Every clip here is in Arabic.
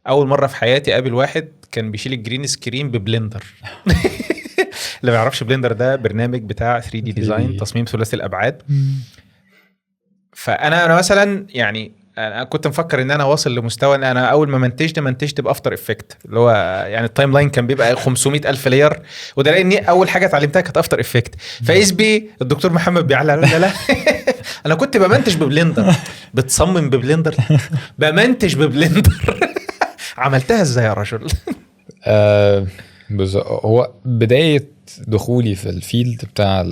اول مره في حياتي قابل واحد كان بيشيل الجرين سكرين ببلندر. اللي ما يعرفش بلندر ده برنامج بتاع 3 دي ديزاين، تصميم ثلاثي الابعاد. فانا مثلا يعني انا كنت مفكر ان انا واصل لمستوى ان انا اول ما منتجت بافتر افكت، اللي هو يعني التايم لاين كان بيبقى 500 الف لاير، وده لاني اول حاجه اتعلمتها كانت افتر افكت. فايز بي الدكتور محمد بيعلى لا انا كنت بمنتج ببلندر، بتصمم ببلندر، بمنتج ببلندر. عملتها ازاي يا رجل؟ هو بداية دخولي في الفيلد بتاع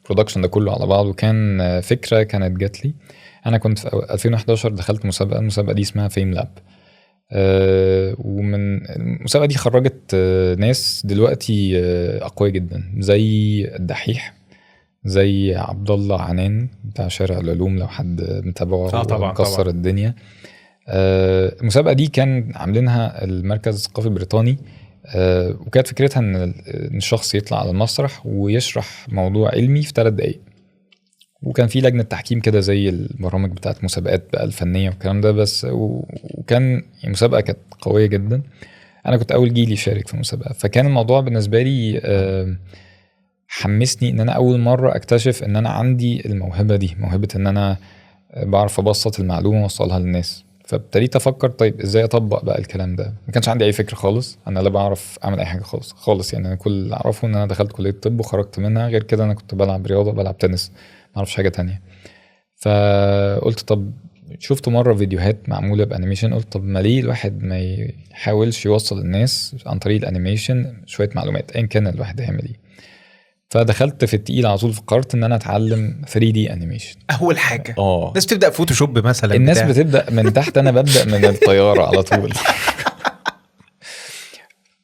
البرودكشن ده كله على بعضه كان فكرة كانت جات لي. أنا كنت في 2011 دخلت المسابقة دي اسمها فيم لاب. ومن المسابقة دي خرجت ناس دلوقتي أقوياء جدا، زي الدحيح، زي عبد الله عنان بتاع شارع العلوم لو حد متابعه، طبعا مكسر الدنيا. المسابقة دي كان عاملينها المركز الثقافي البريطاني، وكانت فكرتها ان الشخص يطلع على المسرح ويشرح موضوع علمي في 3 دقايق، وكان في لجنة تحكيم كده زي البرامج بتاعت مسابقات بقى الفنية والكلام ده بس. وكان المسابقة كانت قوية جدا. انا كنت اول جيل يشارك في المسابقة، فكان الموضوع بالنسبة لي حمسني ان انا اول مرة اكتشف ان انا عندي الموهبة دي، موهبة ان انا بعرف ابسط المعلومة واوصلها للناس. فابتديت افكر طيب ازاي اطبق بقى الكلام ده. ما كانش عندي اي فكره خالص، انا لا بعرف اعمل اي حاجه خالص يعني. انا كل اللي اعرفه ان انا دخلت كليه طب وخرجت منها، غير كده انا كنت بلعب رياضه، بلعب تنس، ما اعرفش حاجه تانية. فقلت طب شفت مره فيديوهات معموله بانيميشن، قلت طب ما ليه الواحد ما يحاولش يوصل للناس عن طريق الانيميشن شويه معلومات ايا كان الواحد هيعمل ايه. فدخلت في التقيل على طول، فكرت ان انا اتعلم 3D انيميشن. اول حاجه الناس بتبدا فوتوشوب مثلا، الناس بتبدا من تحت، انا ببدا من الطياره على طول.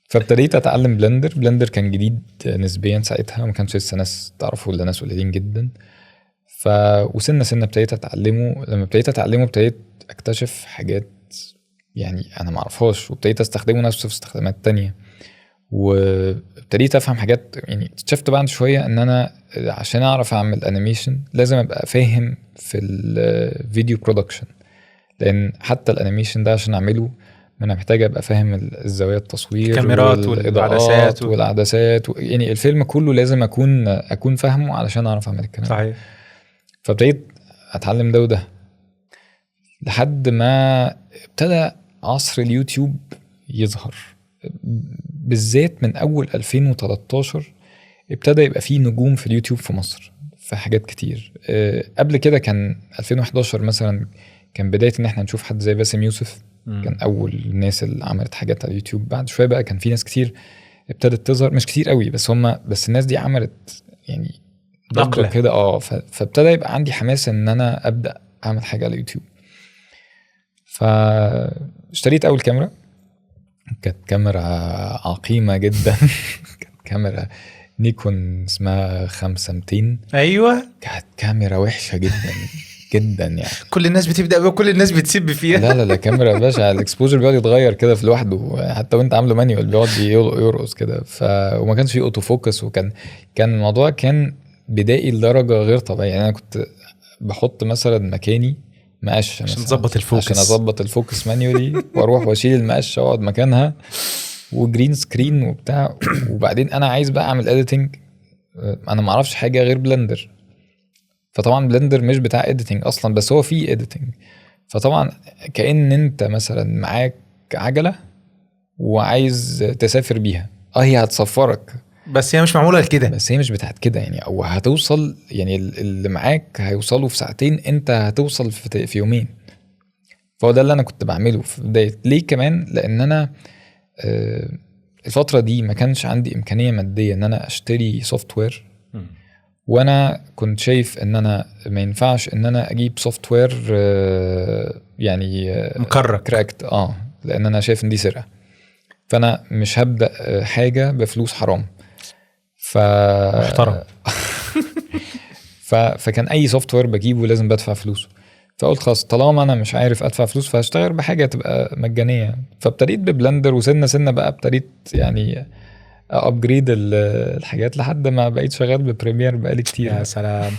فابتديت اتعلم بلندر كان جديد نسبيا ساعتها، ما كانش لسه ناس تعرفه الا ناس قليلين جدا. وسنه ابتديت اتعلمه. لما ابتديت اتعلمه ابتديت اكتشف حاجات يعني انا ما اعرفهاش، وابتديت استخدمه نفسه في استخدامات تانية، وابتديت افهم حاجات. يعني اكتشفت بعد شويه ان انا عشان اعرف اعمل انيميشن لازم ابقى فاهم في الفيديو برودكشن، لان حتى الانيميشن ده عشان اعمله انا محتاج ابقى فاهم الزوايا التصوير، الكاميرات والعدسات يعني الفيلم كله لازم اكون فاهمه علشان اعرف اعمل الكلام. صحيح. فابتديت اتعلم ده وده لحد ما ابتدى عصر اليوتيوب يظهر، بالذات من اول 2013 ابتدى يبقى فيه نجوم في اليوتيوب في مصر في حاجات كتير. قبل كده كان 2011 مثلا كان بداية ان احنا نشوف حد زي باسم يوسف، كان اول الناس اللي عملت حاجات على اليوتيوب. بعد شوية بقى كان في ناس كتير ابتدت تظهر، مش كتير قوي بس الناس دي عملت يعني نقلة كده. فابتدى يبقى عندي حماس ان انا ابدأ اعمل حاجة على اليوتيوب. فاشتريت اول كاميرا، كانت كاميرا عقيمة جدا. كانت كاميرا نيكون اسمها 5200. ايوه كانت كاميرا وحشة جدا جدا يعني. كل الناس بتبدأ وكل الناس بتسب فيها. لا كاميرا يا باشا، الاكسبوجر بيقعد يتغير كده في لوحده، حتى وانت عامله مانيوال بيقعد يرقص كده. وما كانش فيه اوتو فوكس، كان الموضوع كان بدائي لدرجة غير طبيعية. يعني انا كنت بحط مثلا مكاني مقاش عشان تظبط الفوكس، عشان اظبط الفوكس مانيولي، واروح واشيل المقاش اقعد مكانها، وجرين سكرين وبتاع. وبعدين انا عايز بقى اعمل اديتنج، انا ما اعرفش حاجه غير بلندر. فطبعا بلندر مش بتاع اديتنج اصلا، بس هو فيه اديتنج. فطبعا كأن انت مثلا معاك عجله وعايز تسافر بيها، هي هتسفرك بس هي مش معموله لكده، بس هي مش بتاعت كده يعني. او هتوصل يعني اللي معاك هيوصلوا في ساعتين، انت هتوصل في يومين. فهو ده اللي انا كنت بعمله في بداية. ليه كمان؟ لان انا الفترة دي ما كانش عندي امكانية مادية ان انا اشتري سوفت وير، وانا كنت شايف ان انا ما ينفعش ان انا اجيب سوفت وير يعني كراكت، لان انا شايف ان دي سرقة. فانا مش هبدأ حاجة بفلوس حرام. محترم. فكان اي سوفت وير بجيبه لازم بدفع فلوسه. فقلت خلاص طالما انا مش عارف ادفع فلوس فهشتغل بحاجه تبقى مجانيه. فابتديت ببلندر، وسنه بقى ابتديت يعني ابجريد الحاجات لحد ما بقيت شغال ببريمير بقالي كتير. يا سلام.